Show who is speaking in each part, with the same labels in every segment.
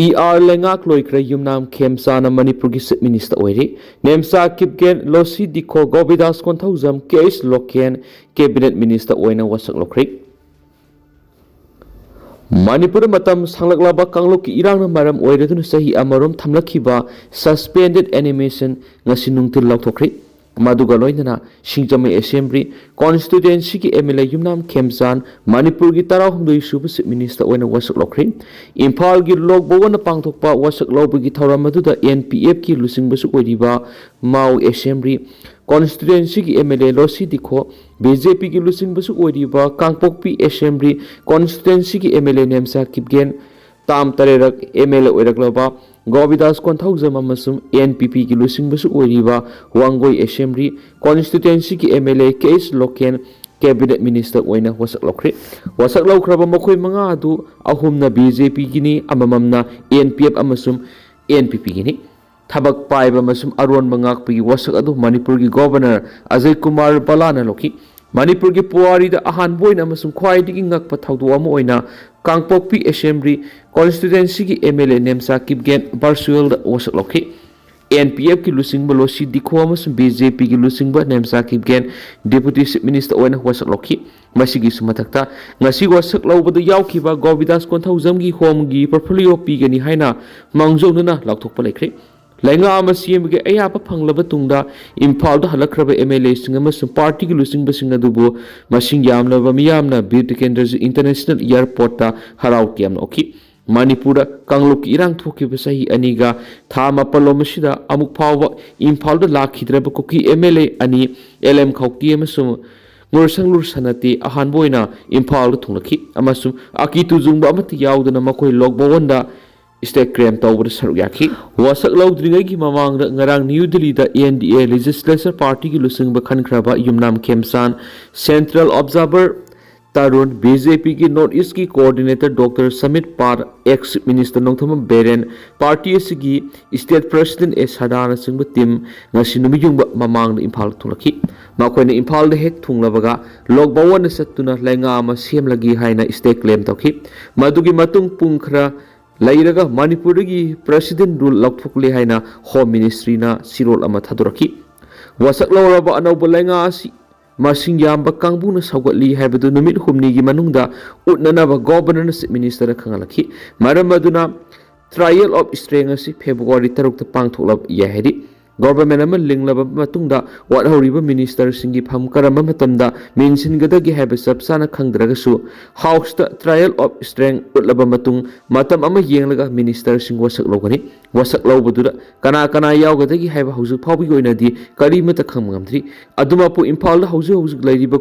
Speaker 1: PR lengak loikre yumnam Khemsa na Manipur gi Chief Minister oiri Nemcha kipgen losi dikho Govidas konthauzam case loken cabinet minister oina wasak lokri Manipur matam sanglakhlaba kanglok ki irang na maram oiredun sahi amarom thamlakhiba suspended animation ngasi nungtil lauthokri Maduga loinana Singjamai Assembly constituency ki MLA yumnam Khemsan Manipur gi tarahumdoi suba Chief Minister oina wasak lokri Imphal gi lok bawana pangthokpa wasak lobagi thoram aduda NPF ki lusingbasu oiriba Mau Assembly constituency ki MLA losi dikho BJP ki lusingbasu oiriba Kangpokpi Assembly constituency ki MLA Nemcha kipgen tam tarerak MLA oiraklaba Govidas konthauzam amasum NPP ki lusingbasu oiriba Wangoi Assembly constituency ki MLA case loken cabinet minister oina wasak lokri wasak lokraba makhoi manga adu ahumna BJP gini amamamna NPF amasum NPP gini thabak paiba masum aron mangak pi wasak adu Manipur gi governor Ajay Kumar Balana loki Manipur gi puari da Ahanba oina amasum khwaidigi ngakpa thawdu ama oina Kangpokpi Assembly constituency ki MLA Nemcha kipgen virtual da wasak loki NPF ki lusingba losi dikho amasum BJP ki lusingba Nemcha kipgen deputy chief minister oina wasak loki masigi sumatakta ngasi wasak lawbada yawkhiba Govidas konthauzam gi home gi portfolio pigani haina mangjonuna lakthokpa lekhri Lenga ama CM ge ayapa phanglaba tungda Imphal da halakraba MLA sing amasum party ki lusingba sing adubu masing yamlaba miyamna Bir Tikendra International Airport ta harau kiam oki Manipur kanglok irang thokiba sahi aniga thama palomashida amuk phawa Imphal da lakhidraba Kuki MLA ani LM khawti amasum Ngursanglur sanati Ahanba oina Imphal da thunglakhi amasum aki tujungba amati yawdana makoi lokbawanda State Crime Tower Saruyaki wasak laudringai gi mamang ngarang New Delhi da NDA Legislature Party ki lusing bakhan kraba yumnam Khemsan Central Observer Tarun BJP ki North East ki Coordinator Dr. Samit Par ex Minister Nongtham Beren Party sigi State President S Hadana singba team ngasi numiyung mamang Imphal thulaki makoina Imphal de hek thunglabaga lokbawan satuna lenga ama sem lagi haina state claim tawki madugi matung pungkhra Lairaga Manipur gi President rule laukthokle haina Home Ministry na sirol ama thaduraki wasak lawraba anauba lenga asi masing yamba kangbu na sawgatli haibadu numit humni gi manungda utnanaba governor na chief minister khangalaki maram aduna trial of strength asi February 3 ta pangthoklab yahedi government ama linglaba matungda wathoriba minister singi pham karama matamda mention gadagi haiba sabsana khangdragasu house ta trial of strength utlaba matung matam ama yenglaga minister sing wasak logani wasak lawbadura kana yawgadagi haiba hauju phawbi goinadi karimata khangmamdri adumapu Imphal da hauju lairiba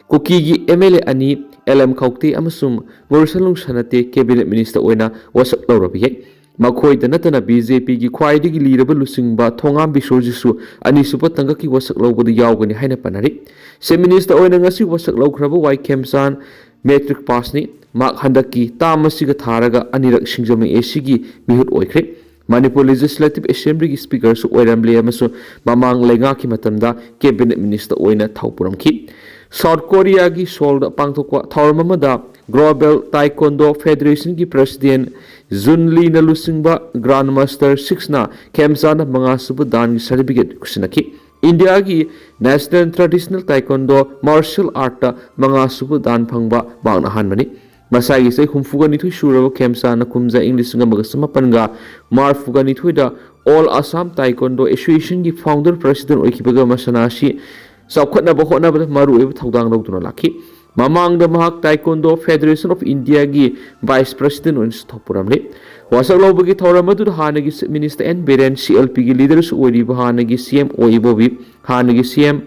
Speaker 1: Kuki gi MLA ani LM khawti amasum ngursalung sanate cabinet minister oina wasak lawrabi Makhoi da natana BJP gi khwaidigi liraba lusingba thongam bisorjisu ani supa tangaki wasak lawbada yawgani haina panari Chief Minister oina ngasi wasak lawkhraba Wai Khemsan metric pass ni mak handaki tamasiga tharaga anirak Singjamai SC mihut oikhre Manipur Legislative Assembly gi speaker su oiramle amasu mamang lenga ki matamda cabinet minister oina thaupuramki South Korea gi Seoul da pangthokwa thawramamada Global Taekwondo Federation ki president Junli na lusingba Grandmaster 6 na Khemsan manga subu dan gi certificate kusinaki India gi National Traditional Taekwondo Martial Art ta manga subu dan phangba bangna hanmani masagi sai humfuga nithui suraba Khemsan na kumja English nga magasama panga marfuga nithui da All Assam Taekwondo Association gi founder president oikibaga masanashi saukhatna bahotna ba maru eba thawdang lawduna lakhi Mamang da mahak Taekwondo Federation of India gi Vice President on Stopuramle. Wasak lawbagi thawramadu hanagi Minister N Beren CLP gi leaders oiri hanagi CM oibobi hanagi CM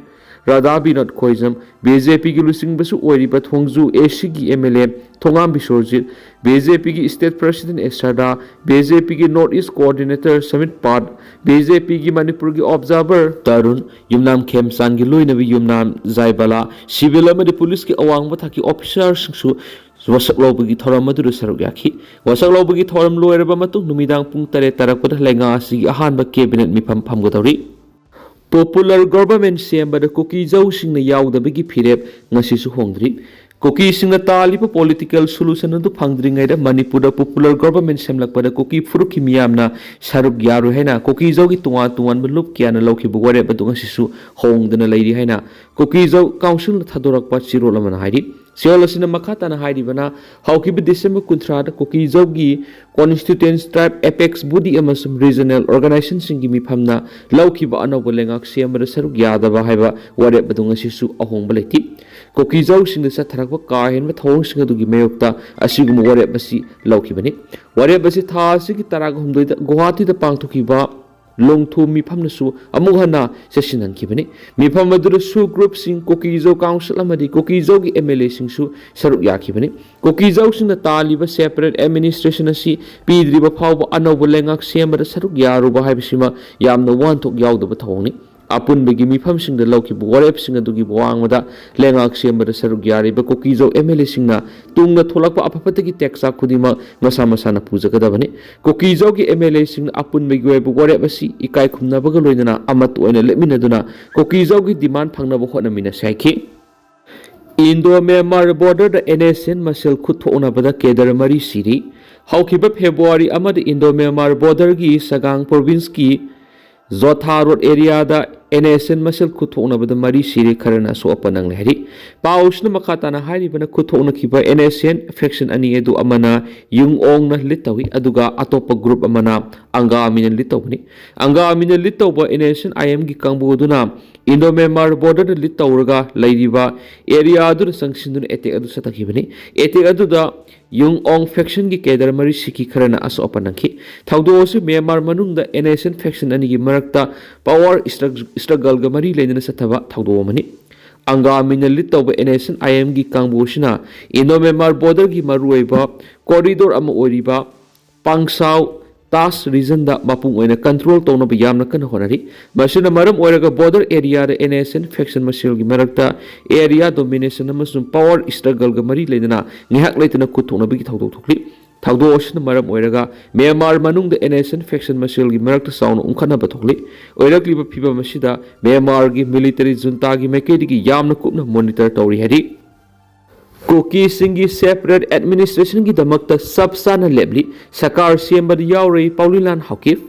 Speaker 1: Radhabi not Koizam BJP gi lusing basu oiri ba thongju AC gi MLA Thongam Bisorjit BJP gi State President Esada BJP gi North East Coordinator Samit Pad BJP gi Manipur gi Observer Tarun yumnam Khemsan gi loinabi yumnam Zaibala civil amadi police ki awang thaki officers su wasak lawbagi thoram madu saruk yakhi wasak lawbagi thoram loiraba matung numidang pung 3 tarakpada lenga asi Ahanba cabinet mifam phamgodawri Popular government sembada Kuki Jau sing na yawdabagi phirep ngasi su hongdri Kuki singna taliba political solution adu phangdringai da Manipur popular government semlakpada Kuki furuki miyamna saruk yaru haina Kuki jogi tuan belup kiana lauki buware badunga sisu hongdana leiri haina Kuki jo council thadorakpa chirol amana haidi Siol asina makata na haidi bana haukiba December kuntrada Kuki jogi constituents tribe apex body amasum regional organization singi miphamna lauki ba anawba lengak siamada saruk yadaba haiba ware badunga sisu ahongba leti Kuki jo singda satharakba ka henba thong singa dugi mayokta asigum ware basi lauki bani ware basi tha sigi taraga humdoi da Guwahati da pangthokiba longthu mifam nasu amughana session kibani mifam adura su group sing Kuki jo council amadi Kuki jo gi MLA sing su saruk yakibani Kuki jo sing na taliba separate administration asi pidriba phawba anawba lengak semada saruk yaruba haibisima yamna wanthok yawdaba thawni apun begi mifam sing da lauki warep sing adugi bawangmada lengak semada saruk yariba Kuki jo MLA sing na tungna tholakpa apapatagi teksa khudima masa na puja kadabani Kuki jo gi MLA sing apun begi webu warep asi ikai khumna baga loinana amat oina leminaduna Kuki jo gi demand phangna bo khona mina saiki Indo-Myanmar border da NSN masel khutthona bada kedar mari siri haukiba February amada Indo-Myanmar border gi Sagang province ki Zotha road area da NSN masel khutthona bada mari siri kharana so apanang lehri pausna makata na hari bana khutthona kiba NSN faction ani edu amana yung ong na litawi aduga atopa group amana anga min litawni anga min litawa NSN IM gi kangbu duna Indo-Myanmar border da litawraga lairiba area adu sangsindun ete adu satakibani ete adu da yung ong faction gi kedar mari siki kharana aso apanangki thawdo su Myanmar manung da NSN faction ani gi marakta power struggle ga mari leina sathaba thawdo mani anga min litawba NSN IM gi kangbu sina Indo-Myanmar border gi maruiba corridor ama oriba pangsaw Tas region da mapung oina control tawna ba yamna kan honari masina maram oiraga border area da NSN faction masil gi marakta area domination amasum power struggle ga mari leidana ngihak leitana kuthona bigi thawdo thukli thawdo osina maram oiraga Myanmar manung da NSN faction masil gi marakta sauna umkhana ba thukli oirakli ba phiba masida Myanmar gi military junta gi mekedi gi yamna kupna monitor tawri hari Kuki singi separate administration ki damakta sabsana lebli sakar siembad yauri paulilan haukif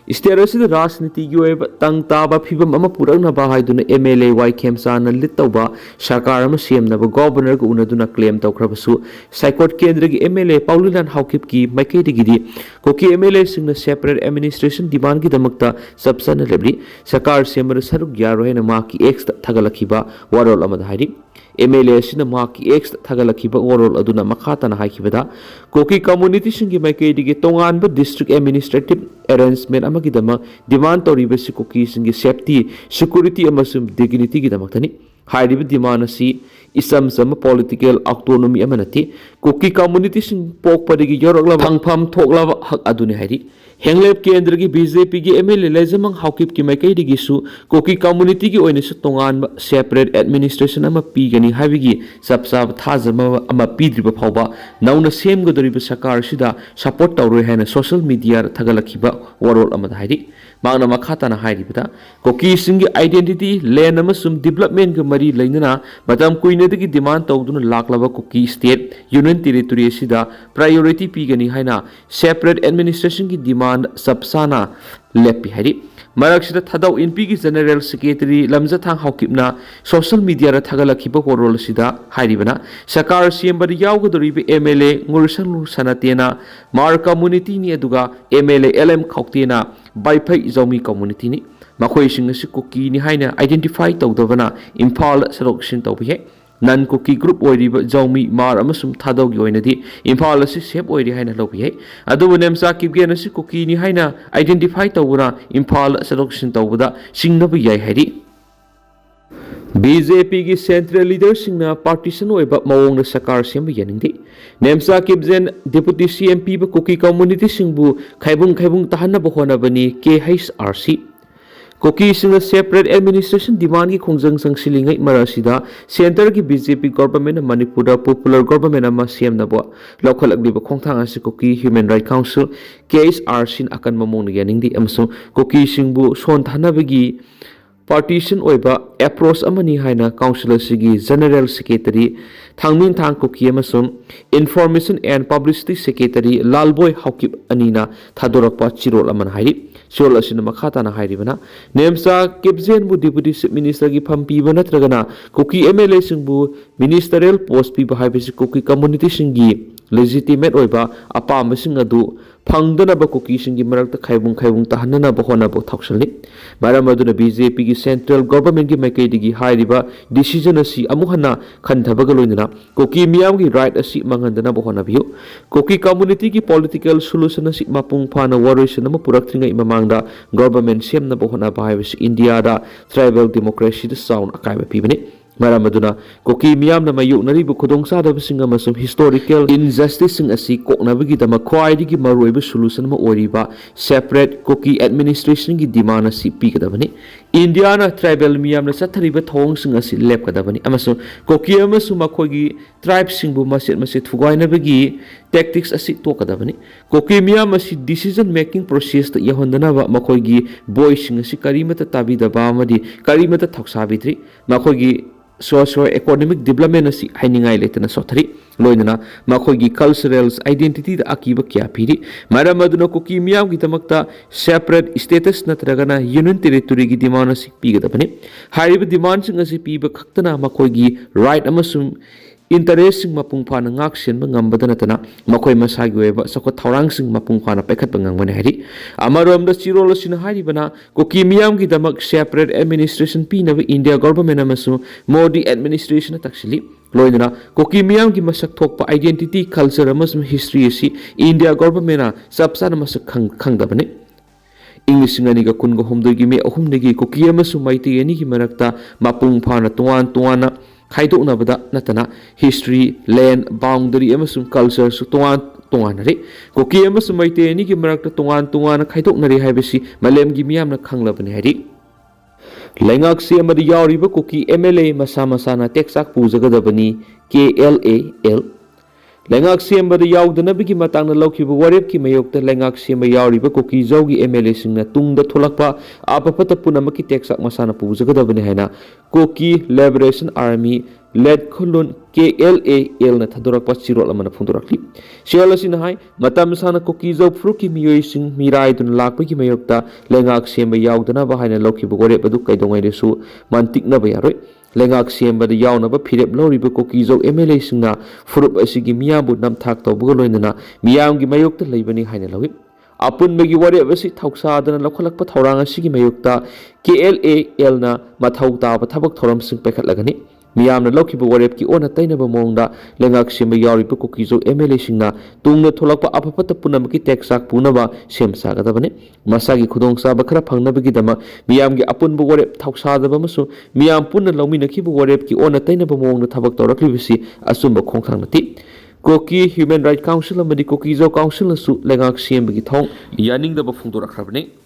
Speaker 1: Isterasi da rajniti gi oiba tangtaba phibam ama puragna ba haiduna MLA Y khemsana litawba sakar ama siemna ba governor ga unaduna claim tawkhrabasu saikot kendra gi MLA paulilan haukif ki maikedi gidi Kuki MLA singna separate administration demand gi damakta sabsana lebli sakar siemba saruk yaro hena ma ki ex thagalakiba warol amada hairi MLA sina maki X thagalakiba warol aduna makhata na haikibada Kuki community singi maikedi gi tongan ba district administrative arrangement amagi dama demand toriba si Kuki singi safety security amasum dignity gi damaktani hairiba demand asi isam sama political autonomy amanati Kuki community sing pokpadigi yorokla phangpham thoklaba hak aduni hairi Henglep kendra gi BJP gi MLA lezamang haukip ki maikedi gi su Kuki community gi oina su tongan separate administration ama pigani habigi sabsab thazama ama pidriba phawba nauna semgadoriba sakar sida support tawroi haina social media thagalakhiba warol amada hairi magna makhata na hairi bida Kuki singi identity land amasum development ga mari leinana matam kuina digi demand tawduna laklaba Kuki state union territory sida priority pigani haina separate administration gi demand sabsana lepi hari maraksida thadau NP gi general secretary lamza thang haukipna social media ra thagalakhiba warol sida hairibana sakar siemba yawgadoribe MLA ngursan sanatena mar community ni aduga MLA LM khautena baiphai zomi community ni makhoi sing si Kuki ni haina identify tawdabana Imphal selection tawbihe nan Kuki group oiriba zomi mar amasum thadaugi oinadi Imphal asi sep oiri haina lobihe adubu Nemcha kipgen asi Kuki ni haina identify tawbuna Imphal selection tawbuda singnabu yai hari BJP gi central leader singna partition oiba mawong na sakar semba yaningdi Nemcha kipgen deputy CMP ba Kuki community singbu khaibung tahanna ba hona bani KHRC Kuki singa separate administration demand ki khongjang sangsilingai marasida center ki BJP government Manipur popular government ama CM na bo lokhalakli ba khongthang asi Kuki human right council KHRC akan mamong yaning di amso Kuki singbu son thanabagi partition oiba approach amani haina council sigi general secretary thangmin thang Kuki amasung information and publicity secretary Lalboy Haukip anina thadorakpa chirol aman hairi chirol asina makhata na hairibana Nemcha kipgen bu deputy chief minister gi phampi banatragana Kuki MLA singbu ministerial post pi haibisi Kuki community singi legitimate oiba apam sing adu phangdanaba Kuki singi marakta khaibung tahanna ba hona ba thaksalni maram aduna BJP gi central government gi maikaidi gi hairiba decision asi amuhana khanthaba ga loinana Kuki miyam gi right asi mangandana ba hona biu Kuki community gi political solution asi mapung phana waroisana ma purakthringa imamangda government semna ba hona ba haibisi India da tribal democracy the sound akaiba pibani maram aduna Kuki miyam na mayu naribu khudongsa da bisinga masum historical injustice sing asi koknabagi dama khwaidi gi maroiba solution ma oriba separate Kuki administration gi demand asi pikadabani India na tribal miyam na sathariba thong sing asi lepkadabani amasu Kuki amasu makhogi tribe singbu maset thugainabagi tactics asi tokadabani Kuki miyam asi decision making process ta yahondana ba makhogi voice sing asi karimata tabidaba amadi karimata thoksabitri makhogi socio-economic development asi hainingai letana sothari loinana makhogi cultural identity da akiba kya phiri maram aduna Kuki miyam gi tamakta separate status natragana union territory gi demand asi pigadabani hariba demand sing asi piba khaktana makhogi right amasum interest sing mapung phana ngak sen ba ngambada natana makhoi masagi weba sako thorang sing mapung phana pekhat ba ngangmane hari amarom da chirol sina hari bana Kuki miyam gi damak separate administration pi na India government amasu Modi administration taksili loinana Kuki miyam gi masak thokpa identity culture amasum history si India government na sabsana masak khangdabane English ngani ga kun go homdoi gi me ahumne gi Kuki amasu maiti ani gi marakta mapung phana tuan khaidoknabada natana history land boundary amasum culture su tuan re Kuki amasum maite ni gi marakta tuan khaidoknari haibisi malem gi miyamna khanglabani hari lengak se amadi yawriba Kuki MLA masana teksak pujagadabani KLAL lengak sembada yaudanabi matangna laukhiba warep ki mayokta lengak semba yawriba Kuki jaugi MLA singna tungda tholakpa apapata punamaki teksak masana pujagadabani haina Kuki Liberation Army led khulun KLAL na thadorakpa chirol amana phundorakli chirol asina hai matam sana Kuki jau fruki miyoi sing mirai dun lakpa ki mayokta lengak semba yaudana ba haina laukhiba warep adu kaidongai resu mantikna ba yaroi lengak semba da yawnaba phirep loriba Kuki jau MLA singna furup asigi miyambu namthak tawbuga loinana miyamgi mayokta leibani haina lawi apun bagi warep asi thausadana lokhalakpa thorang asigi mayokta KLAL na mathau ta ba thabak thoram sing pekhatlagani miyamna lokhiba warep ki ona tainaba mongda lengak semba yawriba Kuki jau MLA singna tungna tholakpa apapata punamaki teksak punaba semsa gadabane masagi khudongsa ba khara phangnabagi dama miyamgi apunba warep thausadaba masu miyam punna lawminakhiba warep ki ona tainaba mongda thabak tawraklibisi asumba khongthangnati Kuki Human Rights Council amadi Kuki jau council asu lengak sembagi thong yaningdaba phungdorakrabane